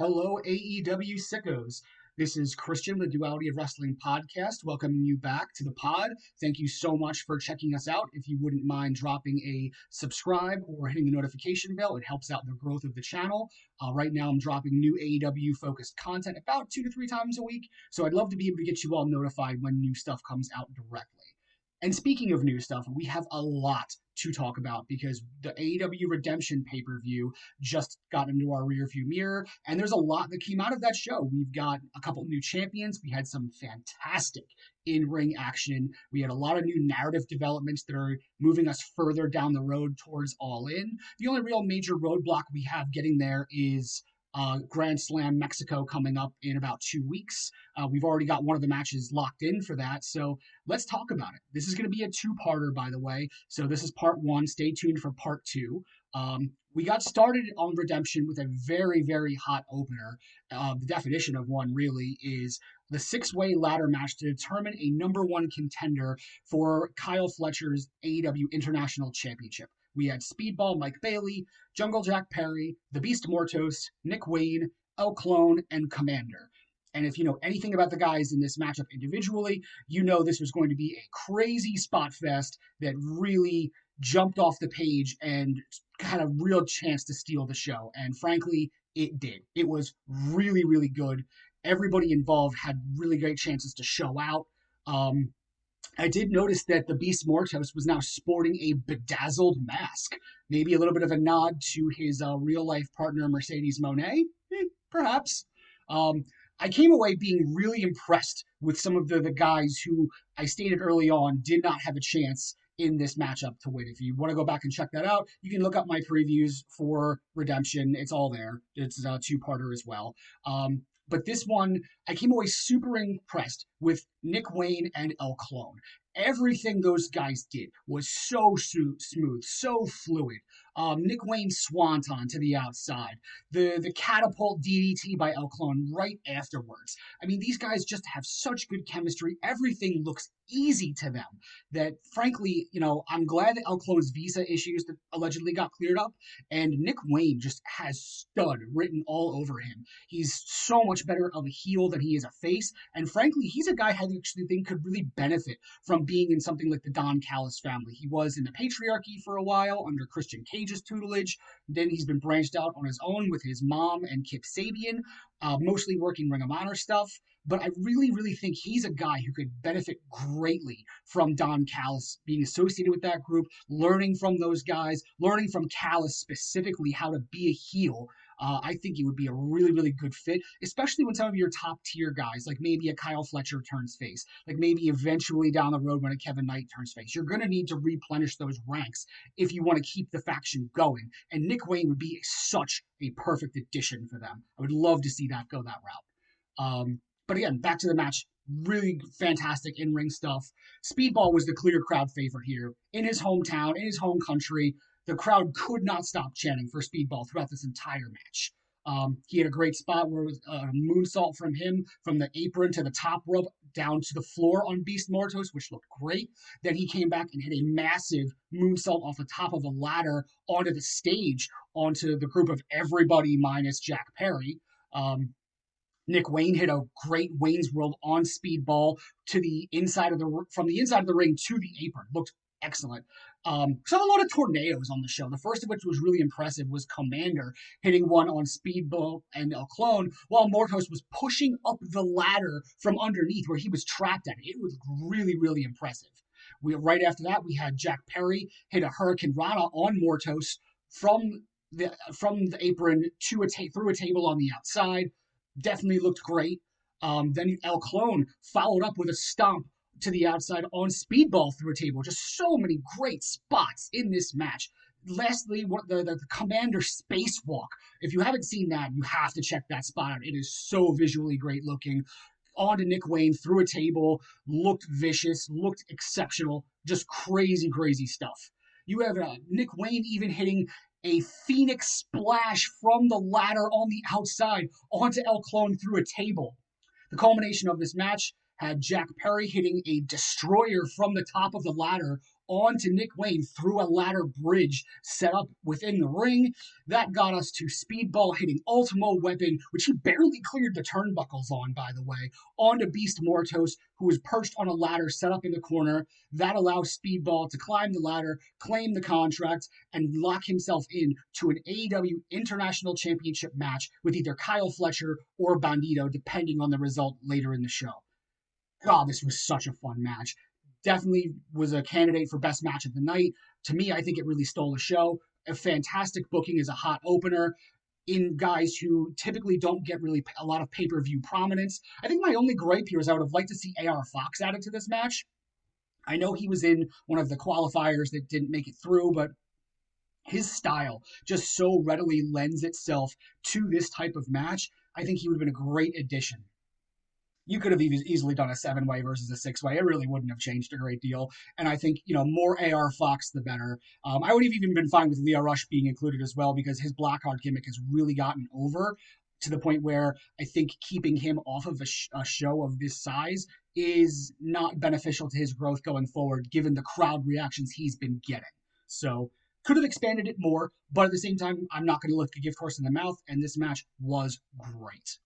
Hello, AEW sickos. This is Christian with Duality of Wrestling Podcast, welcoming you back to the pod. Thank you so much for checking us out. If you wouldn't mind dropping a subscribe or hitting the notification bell, it helps out the growth of the channel. Right now, I'm dropping new AEW focused content about 2 to 3 times a week, so I'd love to be able to get you all notified when new stuff comes out directly. And speaking of new stuff, we have a lot to talk about because the AEW Redemption pay-per-view just got into our rearview mirror, and there's a lot that came out of that show. We've got a couple new champions. We had some fantastic in-ring action. We had a lot of new narrative developments that are moving us further down the road towards All In. The only real major roadblock we have getting there is Grand Slam Mexico coming up in about 2 weeks. We've already got one of the matches locked in for that, so let's talk about it. This is going to be a two-parter, by the way, so this is part one. Stay tuned for part two. We got started on Redemption with a very, very hot opener. The definition of one really is the six-way ladder match to determine a number one contender for Kyle Fletcher's AEW International Championship. We had Speedball Mike Bailey, Jungle Jack Perry, The Beast Mortos, Nick Wayne, El Clone, and Commander. And if you know anything about the guys in this matchup individually, you know this was going to be a crazy spot fest that really jumped off the page and had a real chance to steal the show. And frankly, it did. It was really, really good. Everybody involved had really great chances to show out. I did notice that the Beast Mortos was now sporting a bedazzled mask. Maybe a little bit of a nod to his real-life partner, Mercedes Moné, perhaps. I came away being really impressed with some of the guys who I stated early on did not have a chance in this matchup to win. If you want to go back and check that out, you can look up my previews for Redemption. It's all there. It's a two-parter as well. But this one, I came away super impressed with Nick Wayne and El Clone. Everything those guys did was so smooth, so fluid. Nick Wayne's swanton to the outside, the catapult DDT by El Clone right afterwards. I mean, these guys just have such good chemistry. Everything looks easy to them that, frankly, I'm glad that El Clone's visa issues that allegedly got cleared up, and Nick Wayne just has stud written all over him. He's so much better of a heel than he is a face, and frankly, he's a guy I actually think could really benefit from being in something like the Don Callis family. He was in the Patriarchy for a while under Christian Cage's tutelage. Then he's been branched out on his own with his mom and Kip Sabian, mostly working Ring of Honor stuff. But I really, really think he's a guy who could benefit greatly from Don Callis being associated with that group, learning from those guys, learning from Callis specifically how to be a heel. I think it would be a really, really good fit, especially when some of your top tier guys, like maybe a Kyle Fletcher turns face, like maybe eventually down the road when a Kevin Knight turns face. You're going to need to replenish those ranks if you want to keep the faction going. And Nick Wayne would be such a perfect addition for them. I would love to see that go that route. But again, back to the match. Really fantastic in-ring stuff. Speedball was the clear crowd favorite here. In his hometown, in his home country, the crowd could not stop chanting for Speedball throughout this entire match. He had a great spot where it was a moonsault from him from the apron to the top rope down to the floor on Beast Mortos, which looked great. Then he came back and hit a massive moonsault off the top of a ladder onto the stage, onto the group of everybody minus Jack Perry. Nick Wayne hit a great Wayne's World on Speedball to the inside of from the inside of the ring to the apron. Looked excellent. Saw a lot of tornadoes on the show. The first of which was really impressive was Commander hitting one on Speedball and El Clone while Mortos was pushing up the ladder from underneath where he was trapped at. It was really, really impressive. Right after that, we had Jack Perry hit a Hurricane Rana on Mortos from the apron to through a table on the outside. Definitely looked great. Then El Clone followed up with a stomp to the outside on Speedball through a table. Just so many great spots in this match. Lastly, the Commander Spacewalk. If you haven't seen that, you have to check that spot out. It is so visually great looking. On to Nick Wayne through a table. Looked vicious. Looked exceptional. Just crazy, crazy stuff. You have Nick Wayne even hitting a Phoenix splash from the ladder on the outside onto El Clone through a table. The culmination of this match had Jack Perry hitting a destroyer from the top of the ladder onto Nick Wayne through a ladder bridge set up within the ring. That got us to Speedball hitting Ultimo Weapon, which he barely cleared the turnbuckles on, by the way, onto Beast Mortos, who was perched on a ladder set up in the corner. That allows Speedball to climb the ladder, claim the contract, and lock himself in to an AEW International Championship match with either Kyle Fletcher or Bandito, depending on the result later in the show. God, this was such a fun match. Definitely was a candidate for best match of the night. To me, I think it really stole the show. A fantastic booking as a hot opener in guys who typically don't get really a lot of pay-per-view prominence. I think my only gripe here is I would have liked to see AR Fox added to this match. I know he was in one of the qualifiers that didn't make it through, but his style just so readily lends itself to this type of match. I think he would have been a great addition. You could have easily done a 7-way versus a 6-way. It really wouldn't have changed a great deal. And I think, more AR Fox, the better. I would have even been fine with Leo Rush being included as well, because his Blackheart gimmick has really gotten over to the point where I think keeping him off of a show of this size is not beneficial to his growth going forward, given the crowd reactions he's been getting. So could have expanded it more, but at the same time, I'm not going to look a gift horse in the mouth, and this match was great.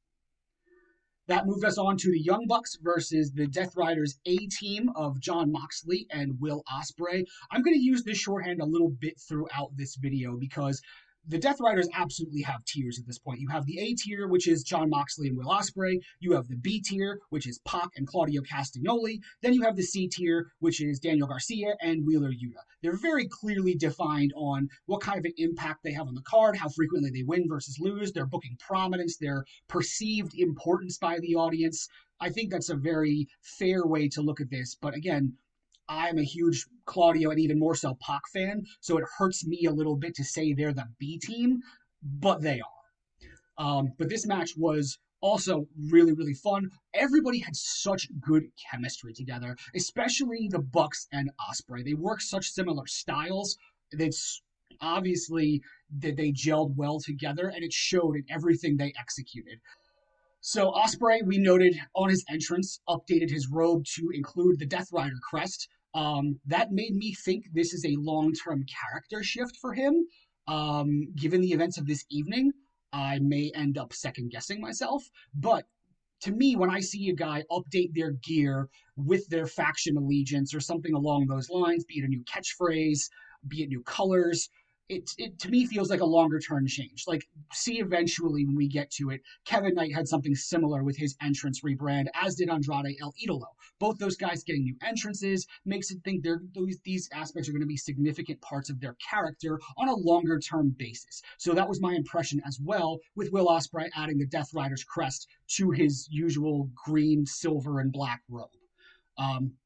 That moved us on to the Young Bucks versus the Death Riders A-team of Jon Moxley and Will Ospreay. I'm going to use this shorthand a little bit throughout this video because the Death Riders absolutely have tiers at this point. You have the A tier, which is Jon Moxley and Will Ospreay. You have the B tier, which is Pac and Claudio Castagnoli. Then you have the C tier, which is Daniel Garcia and Wheeler Yuta. They're very clearly defined on what kind of an impact they have on the card, how frequently they win versus lose, their booking prominence, their perceived importance by the audience. I think that's a very fair way to look at this. But again, I'm a huge Claudio and even more so Pac fan, so it hurts me a little bit to say they're the B team, but they are. But this match was also really, really fun. Everybody had such good chemistry together, especially the Bucks and Ospreay. They work such similar styles. It's obviously that they gelled well together, and it showed in everything they executed. So Ospreay, we noted on his entrance, updated his robe to include the Death Rider crest. That made me think this is a long-term character shift for him. Given the events of this evening, I may end up second-guessing myself. But to me, when I see a guy update their gear with their faction allegiance or something along those lines, be it a new catchphrase, be it new colors, it to me feels like a longer term change. Like, see eventually when we get to it, Kevin Knight had something similar with his entrance rebrand, as did Andrade El Idolo. Both those guys getting new entrances makes it think these aspects are going to be significant parts of their character on a longer term basis. So that was my impression as well, with Will Ospreay adding the Death Rider's crest to his usual green, silver, and black robe.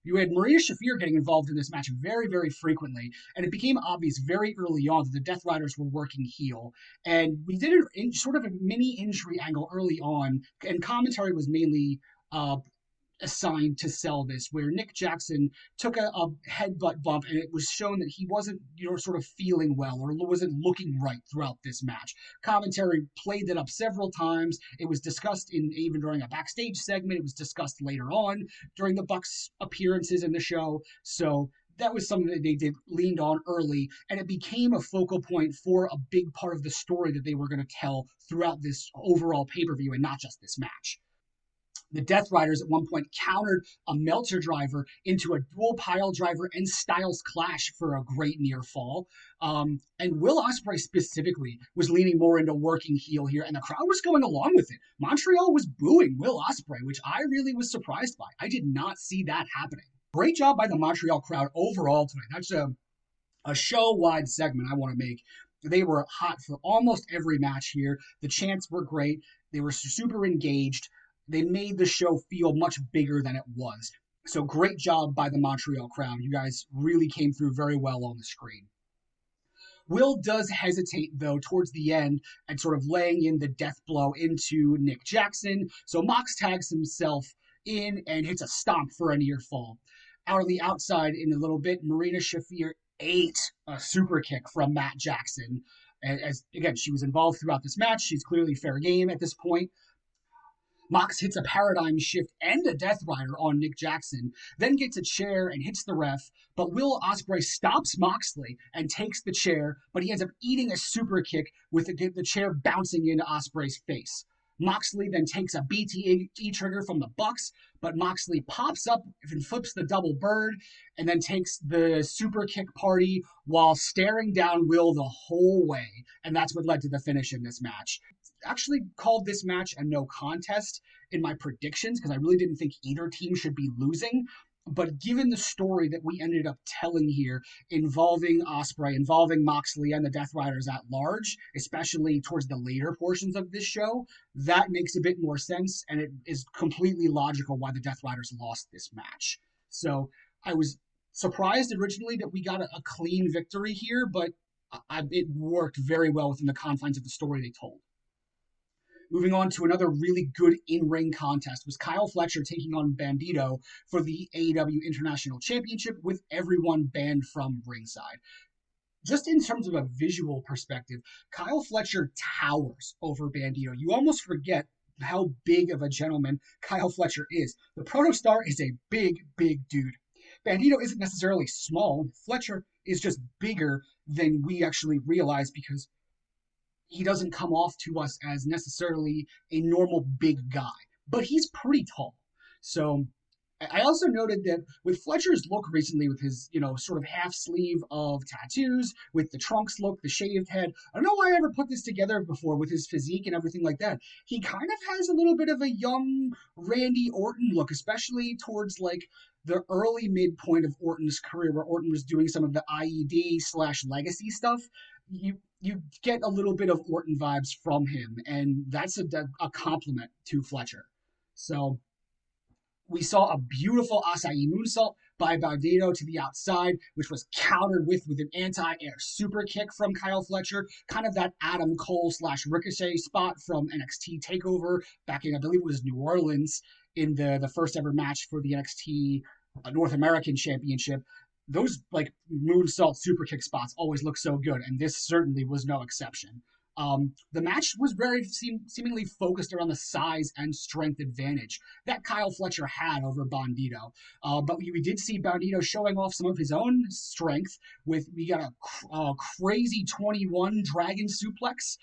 You had Maria Shafir getting involved in this match very, very frequently, and it became obvious very early on that the Death Riders were working heel. And we did it sort of a mini injury angle early on, and commentary was mainly assigned to sell this, where Nick Jackson took a headbutt bump, and it was shown that he wasn't, sort of feeling well or wasn't looking right throughout this match. Commentary played that up several times. It was discussed even during a backstage segment. It was discussed later on during the Bucks appearances in the show. So that was something that they leaned on early, and it became a focal point for a big part of the story that they were going to tell throughout this overall pay-per-view and not just this match. The Death Riders at one point countered a Meltzer driver into a dual pile driver and Styles clash for a great near fall. And Will Ospreay specifically was leaning more into working heel here, and the crowd was going along with it. Montreal was booing Will Ospreay, which I really was surprised by. I did not see that happening. Great job by the Montreal crowd overall tonight. That's a show-wide segment I want to make. They were hot for almost every match here. The chants were great. They were super engaged. They made the show feel much bigger than it was. So great job by the Montreal crowd. You guys really came through very well on the screen. Will does hesitate, though, towards the end and sort of laying in the death blow into Nick Jackson. So Mox tags himself in and hits a stomp for a near fall. Out on the outside in a little bit, Marina Shafir ate a super kick from Matt Jackson. As again, she was involved throughout this match. She's clearly fair game at this point. Mox hits a paradigm shift and a Death Rider on Nick Jackson, then gets a chair and hits the ref, but Will Ospreay stops Moxley and takes the chair, but he ends up eating a super kick with the chair bouncing into Ospreay's face. Moxley then takes a BTE trigger from the Bucks, but Moxley pops up and flips the double bird and then takes the super kick party while staring down Will the whole way. And that's what led to the finish in this match. Actually called this match a no contest in my predictions because I really didn't think either team should be losing. But given the story that we ended up telling here involving Ospreay, involving Moxley and the Death Riders at large, especially towards the later portions of this show, that makes a bit more sense, and it is completely logical why the Death Riders lost this match. So I was surprised originally that we got a clean victory here, but it worked very well within the confines of the story they told. Moving on to another really good in-ring contest was Kyle Fletcher taking on Bandito for the AEW International Championship with everyone banned from ringside. Just in terms of a visual perspective, Kyle Fletcher towers over Bandito. You almost forget how big of a gentleman Kyle Fletcher is. The Protostar is a big, big dude. Bandito isn't necessarily small. Fletcher is just bigger than we actually realize because he doesn't come off to us as necessarily a normal big guy, but he's pretty tall. So I also noted that with Fletcher's look recently, with his, sort of half sleeve of tattoos, with the Trunks look, the shaved head, I don't know why I ever put this together before with his physique and everything like that. He kind of has a little bit of a young Randy Orton look, especially towards like the early midpoint of Orton's career where Orton was doing some of the IED/legacy stuff. You get a little bit of Orton vibes from him, and that's a compliment to Fletcher. So we saw a beautiful Acai moonsault by Bandito to the outside, which was countered with an anti-air super kick from Kyle Fletcher, kind of that Adam Cole/Ricochet spot from NXT TakeOver back in, I believe it was New Orleans, in the first ever match for the NXT North American Championship. Those like moonsault super kick spots always look so good, and this certainly was no exception. The match was very seemingly focused around the size and strength advantage that Kyle Fletcher had over Bandito. But we did see Bandito showing off some of his own strength we got a crazy 21 dragon suplex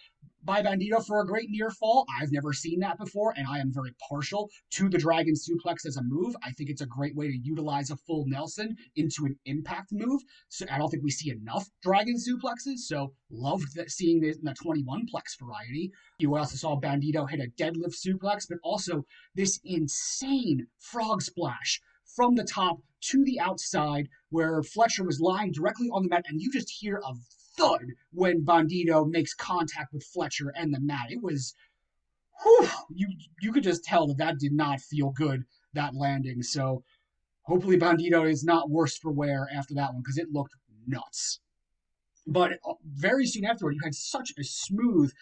by Bandito for a great near fall. I've never seen that before, and I am very partial to the dragon suplex as a move. I think it's a great way to utilize a full Nelson into an impact move. So I don't think we see enough dragon suplexes, so loved seeing this in the 21 plex variety. You also saw Bandito hit a deadlift suplex, but also this insane frog splash from the top to the outside where Fletcher was lying directly on the mat, and you just hear a thud when Bandito makes contact with Fletcher and the mat. It was, you could just tell that did not feel good, that landing. So hopefully Bandito is not worse for wear after that one because it looked nuts. But very soon afterward, you had such a smooth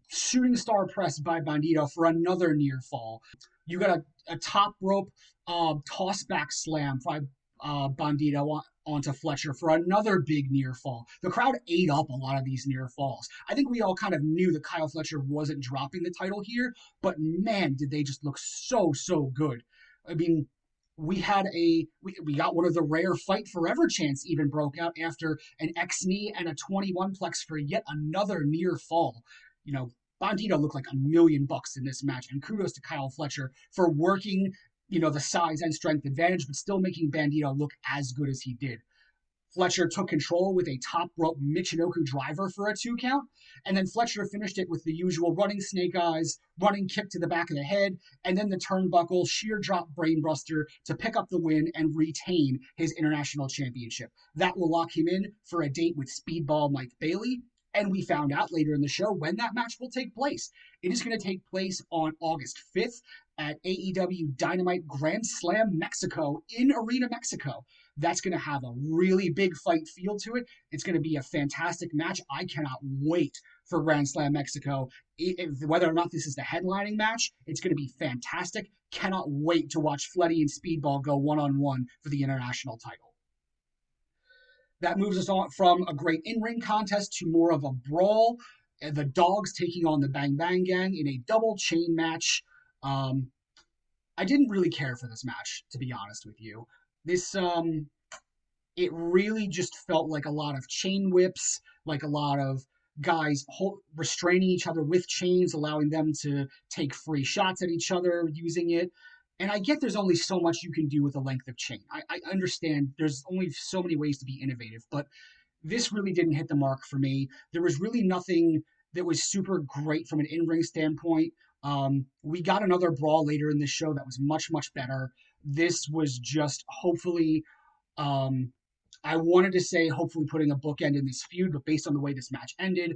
shooting star press by Bandito for another near fall. You got a top rope toss back slam by Bandito onto Fletcher for another big near fall. The crowd ate up a lot of these near falls. I think we all kind of knew that Kyle Fletcher wasn't dropping the title here, but man, did they just look so good. I mean, we got one of the rare fight forever chants even broke out after an X knee and a 21 plex for yet another near fall. Bandito looked like $1 million in this match, and kudos to Kyle Fletcher for working the size and strength advantage, but still making Bandito look as good as he did. Fletcher took control with a top rope Michinoku driver for a 2 count, and then Fletcher finished it with the usual running snake eyes, running kick to the back of the head, and then the turnbuckle sheer drop brainbuster to pick up the win and retain his international championship. That will lock him in for a date with Speedball Mike Bailey, and we found out later in the show when that match will take place. It is going to take place on August 5th at AEW Dynamite Grand Slam Mexico in Arena Mexico. That's going to have a really big fight feel to it. It's going to be a fantastic match. I cannot wait for Grand Slam Mexico. Whether or not this is the headlining match, it's going to be fantastic. Cannot wait to watch Fletty and Speedball go one-on-one for the international title. That moves us on from a great in-ring contest to more of a brawl. The Dogs taking on the Bang Bang Gang in a double chain match. I didn't really care for this match, to be honest with you. This it really just felt like a lot of chain whips, like a lot of guys restraining each other with chains, allowing them to take free shots at each other using it. And I get there's only so much you can do with a length of chain. I understand there's only so many ways to be innovative, but this really didn't hit the mark for me. There was really nothing that was super great from an in-ring standpoint. We got another brawl later in the show that was much, much better. This was just hopefully, I wanted to say hopefully putting a bookend in this feud, but based on the way this match ended,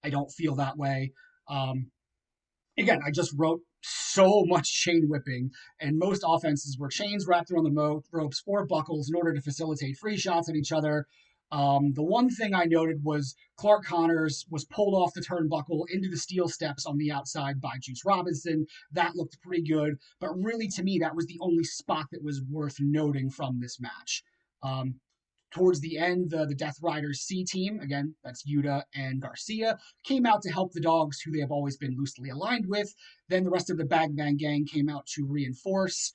I don't feel that way. Again, I just wrote so much chain whipping, and most offenses were chains wrapped around the ropes or buckles in order to facilitate free shots at each other. The one thing I noted was Clark Connors was pulled off the turnbuckle into the steel steps on the outside by Juice Robinson. That looked pretty good, but really to me, that was the only spot that was worth noting from this match. Towards the end, the Death Riders C team, again, that's Yuta and Garcia, came out to help the Dogs, who they have always been loosely aligned with. Then the rest of the Bagman gang came out to reinforce.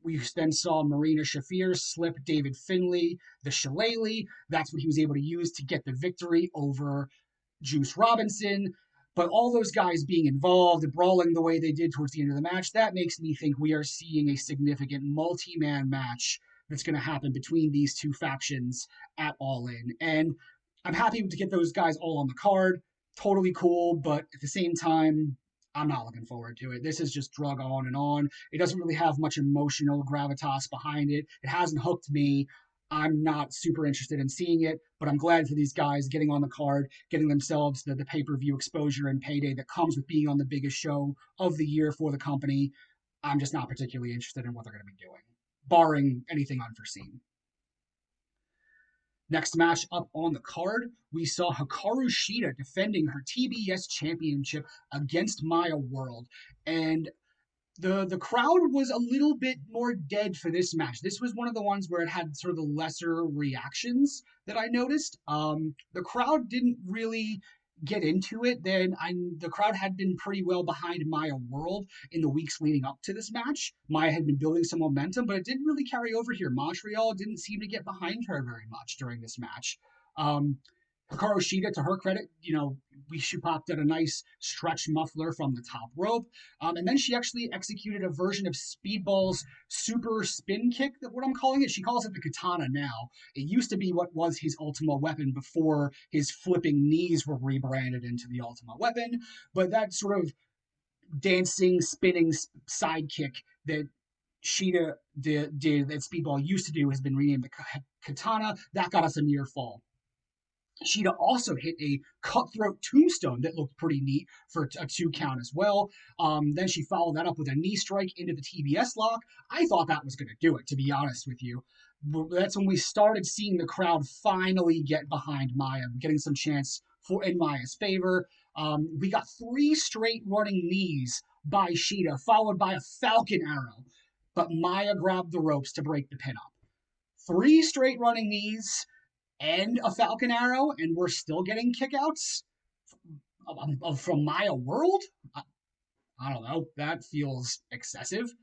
We then saw Marina Shafir slip David Finlay the shillelagh. That's what he was able to use to get the victory over Juice Robinson. But all those guys being involved and brawling the way they did towards the end of the match, that makes me think we are seeing a significant multi-man match that's going to happen between these two factions at All In. And I'm happy to get those guys all on the card. Totally cool, but at the same time, I'm not looking forward to it. This is just drug on and on. It doesn't really have much emotional gravitas behind it. It hasn't hooked me. I'm not super interested in seeing it, but I'm glad for these guys getting on the card, getting themselves the pay-per-view exposure and payday that comes with being on the biggest show of the year for the company. I'm just not particularly interested in what they're going to be doing, barring anything unforeseen. Next match up on the card, we saw Hikaru Shida defending her TBS championship against Maya World. And the crowd was a little bit more dead for this match. This was one of the ones where it had sort of the lesser reactions that I noticed. The crowd didn't really get into it. The crowd had been pretty well behind Maya World in the weeks leading up to this match. Maya had been building some momentum, but it didn't really carry over here. Montreal didn't seem to get behind her very much during this match. Hikaru Shida, to her credit, she popped at a nice stretch muffler from the top rope. And then she actually executed a version of Speedball's super spin kick, what I'm calling it. She calls it the katana now. It used to be what was his Ultima weapon before his flipping knees were rebranded into the Ultima weapon. But that sort of dancing, spinning sidekick that Shida did that Speedball used to do has been renamed the katana. That got us a near fall. Shida also hit a cutthroat tombstone that looked pretty neat for a 2 count as well. Then she followed that up with a knee strike into the TBS lock. I thought that was going to do it, to be honest with you. That's when we started seeing the crowd finally get behind Maya, getting some chance in Maya's favor. We got 3 straight running knees by Shida, followed by a Falcon Arrow. But Maya grabbed the ropes to break the pin up. 3 straight running knees and a Falcon Arrow, and we're still getting kickouts from Maya World? I don't know. That feels excessive.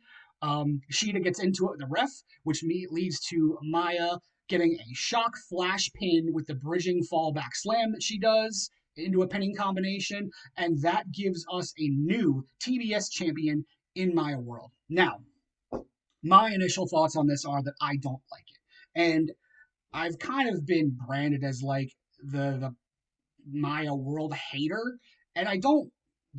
Shida gets into it with the ref, which leads to Maya getting a shock flash pin with the bridging fallback slam that she does into a pinning combination, and that gives us a new TBS champion in Maya World. Now, my initial thoughts on this are that I don't like it. And I've kind of been branded as like the Maya World hater, and I don't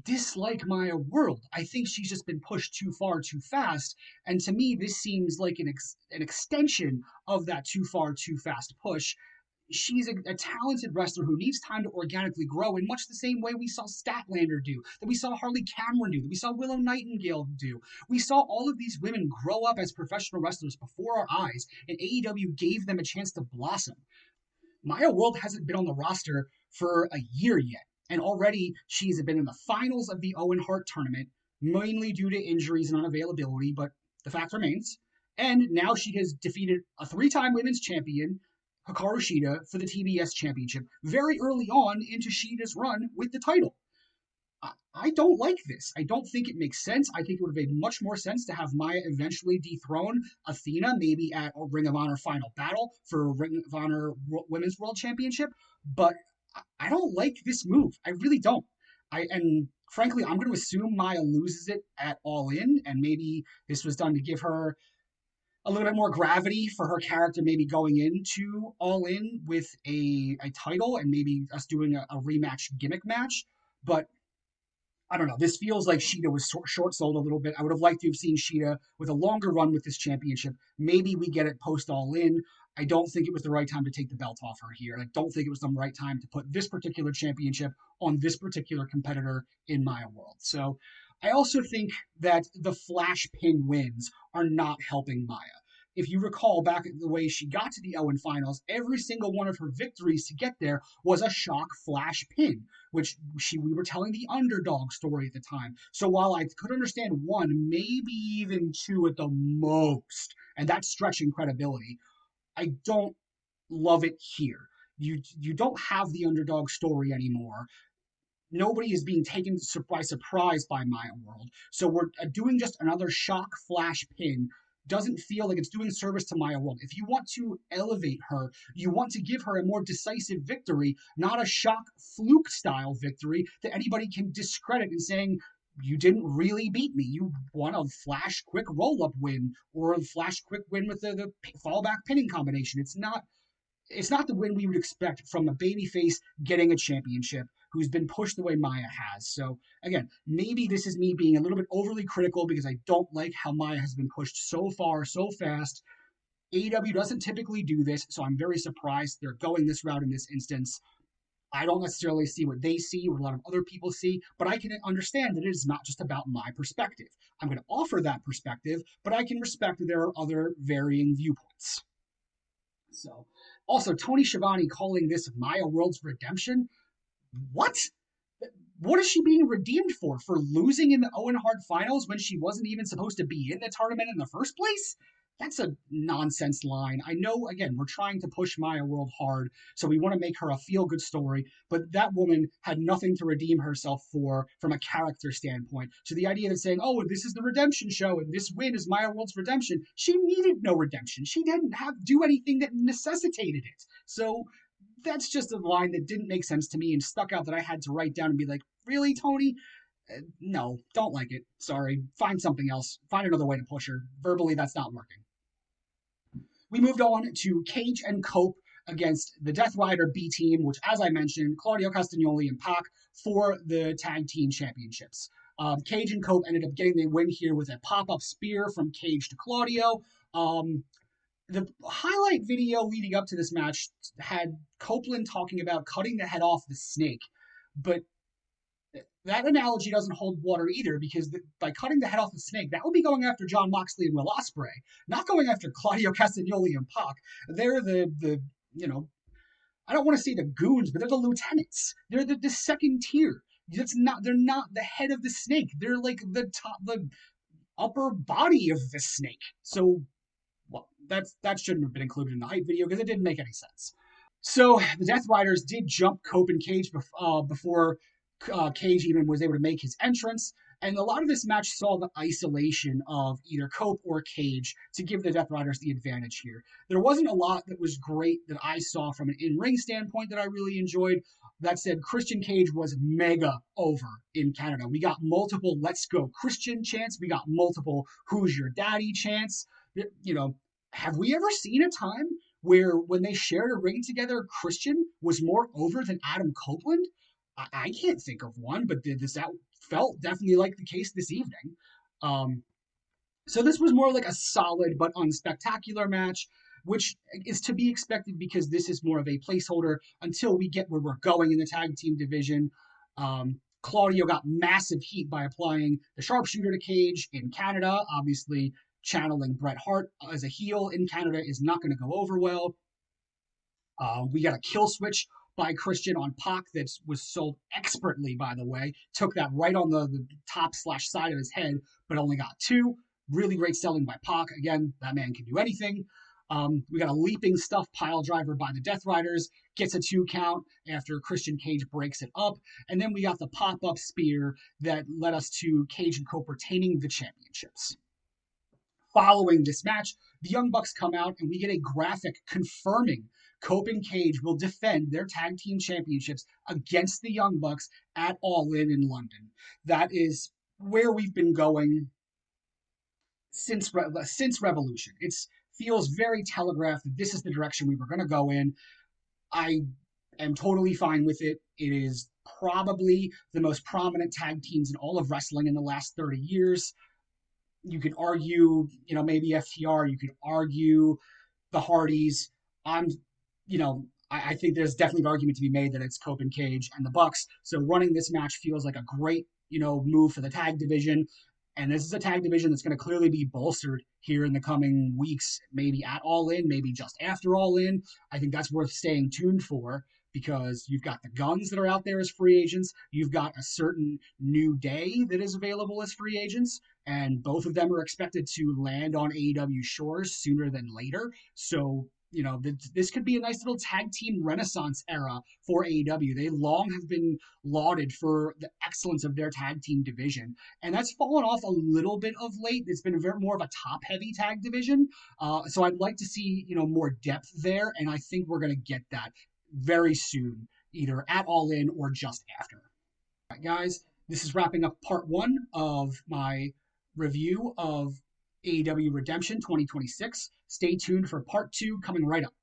dislike Maya World. I think she's just been pushed too far too fast, and to me this seems like an extension of that too far too fast push. She's a talented wrestler who needs time to organically grow in much the same way we saw Statlander do, that we saw Harley Cameron do, that we saw Willow Nightingale do. We saw all of these women grow up as professional wrestlers before our eyes, and AEW gave them a chance to blossom. Maya World hasn't been on the roster for a year yet, and already she's been in the finals of the Owen Hart tournament, mainly due to injuries and unavailability, but the fact remains. And now she has defeated a 3-time women's champion, Hikaru Shida, for the TBS championship very early on into Shida's run with the title. I don't like this. I don't think it makes sense. I think it would have made much more sense to have Maya eventually dethrone Athena, maybe at a Ring of Honor final battle for Ring of Honor Women's World Championship. But I don't like this move. I really don't. And frankly, I'm going to assume Maya loses it at All In, and maybe this was done to give her a little bit more gravity for her character, maybe going into All In with a title, and maybe us doing a rematch gimmick match. But I don't know. This feels like Shida was short sold a little bit. I would have liked to have seen Shida with a longer run with this championship. Maybe we get it post All In. I don't think it was the right time to take the belt off her here. I don't think it was the right time to put this particular championship on this particular competitor in my world. So I also think that the flash pin wins are not helping Maya. If you recall back the way she got to the Owen finals, every single one of her victories to get there was a shock flash pin, which we were telling the underdog story at the time. So while I could understand one, maybe even two at the most, and that's stretching credibility, I don't love it here. You don't have the underdog story anymore. Nobody is being taken by surprise by Maya World. So we're doing just another shock flash pin. Doesn't feel like it's doing service to Maya World. If you want to elevate her, you want to give her a more decisive victory, not a shock fluke style victory that anybody can discredit in saying, you didn't really beat me. You won a flash quick roll up win or a flash quick win with the fallback pinning combination. It's not the win we would expect from a babyface getting a championship who's been pushed the way Maya has. So again, maybe this is me being a little bit overly critical because I don't like how Maya has been pushed so far, so fast. AEW doesn't typically do this, so I'm very surprised they're going this route in this instance. I don't necessarily see what they see, what a lot of other people see, but I can understand that it is not just about my perspective. I'm going to offer that perspective, but I can respect that there are other varying viewpoints. So, also, Tony Schiavone calling this Maya World's redemption. What? What is she being redeemed for? For losing in the Owen Hart finals when she wasn't even supposed to be in the tournament in the first place? That's a nonsense line. I know, again, we're trying to push Maya World hard, so we want to make her a feel-good story, but that woman had nothing to redeem herself for from a character standpoint. So the idea that saying, oh, this is the redemption show, and this win is Maya World's redemption, she needed no redemption. She didn't do anything that necessitated it. So that's just a line that didn't make sense to me and stuck out that I had to write down and be like, really, Tony? No, don't like it. Sorry. Find something else. Find another way to push her. Verbally, that's not working. We moved on to Cage and Cope against the Death Rider B team, which, as I mentioned, Claudio Castagnoli and Pac for the tag team championships. Cage and Cope ended up getting the win here with a pop-up spear from Cage to Claudio. The highlight video leading up to this match had Copeland talking about cutting the head off the snake, but that analogy doesn't hold water either, because by cutting the head off the snake, that would be going after Jon Moxley and Will Ospreay, not going after Claudio Castagnoli and Pac. They're the I don't want to say the goons, but they're the lieutenants. They're the second tier. They're not the head of the snake. They're like the upper body of the snake. So, well, that shouldn't have been included in the hype video because it didn't make any sense. So the Death Riders did jump Cope and Cage before Cage even was able to make his entrance. And a lot of this match saw the isolation of either Cope or Cage to give the Death Riders the advantage here. There wasn't a lot that was great that I saw from an in-ring standpoint that I really enjoyed. That said, Christian Cage was mega over in Canada. We got multiple Let's Go Christian chants. We got multiple Who's Your Daddy chants. Have we ever seen a time where when they shared a ring together, Christian was more over than Adam Copeland? I can't think of one, but that felt definitely like the case this evening. So this was more like a solid but unspectacular match, which is to be expected because this is more of a placeholder until we get where we're going in the tag team division. Claudio got massive heat by applying the sharpshooter to Cage in Canada. Obviously, channeling Bret Hart as a heel in Canada is not going to go over well. We got a kill switch by Christian on Pac that was sold expertly, by the way. Took that right on the top/side of his head, but only got two. Really great selling by Pac. Again, that man can do anything. We got a leaping stuff pile driver by the Death Riders, gets a 2 count after Christian Cage breaks it up. And then we got the pop-up spear that led us to Cage and Cope retaining the championships. Following this match, the Young Bucks come out and we get a graphic confirming Cope and Cage will defend their tag team championships against the Young Bucks at All In London. That is where we've been going since Revolution. It feels very telegraphed that this is the direction we were going to go in. I am totally fine with it. It is probably the most prominent tag teams in all of wrestling in the last 30 years. You could argue, maybe FTR. You could argue the Hardys. I think there's definitely an argument to be made that it's Cope and Cage and the Bucks. So running this match feels like a great, move for the tag division. And this is a tag division that's going to clearly be bolstered here in the coming weeks, maybe at All In, maybe just after All In. I think that's worth staying tuned for because you've got the Guns that are out there as free agents. You've got a certain New Day that is available as free agents, and both of them are expected to land on AEW shores sooner than later. So, this could be a nice little tag team renaissance era for AEW. They long have been lauded for the excellence of their tag team division, and that's fallen off a little bit of late. It's been more of a top-heavy tag division, so I'd like to see, more depth there, and I think we're going to get that very soon, either at All In or just after. All right, guys, this is wrapping up part 1 of my review of AEW Redemption 2026. Stay tuned for part 2 coming right up.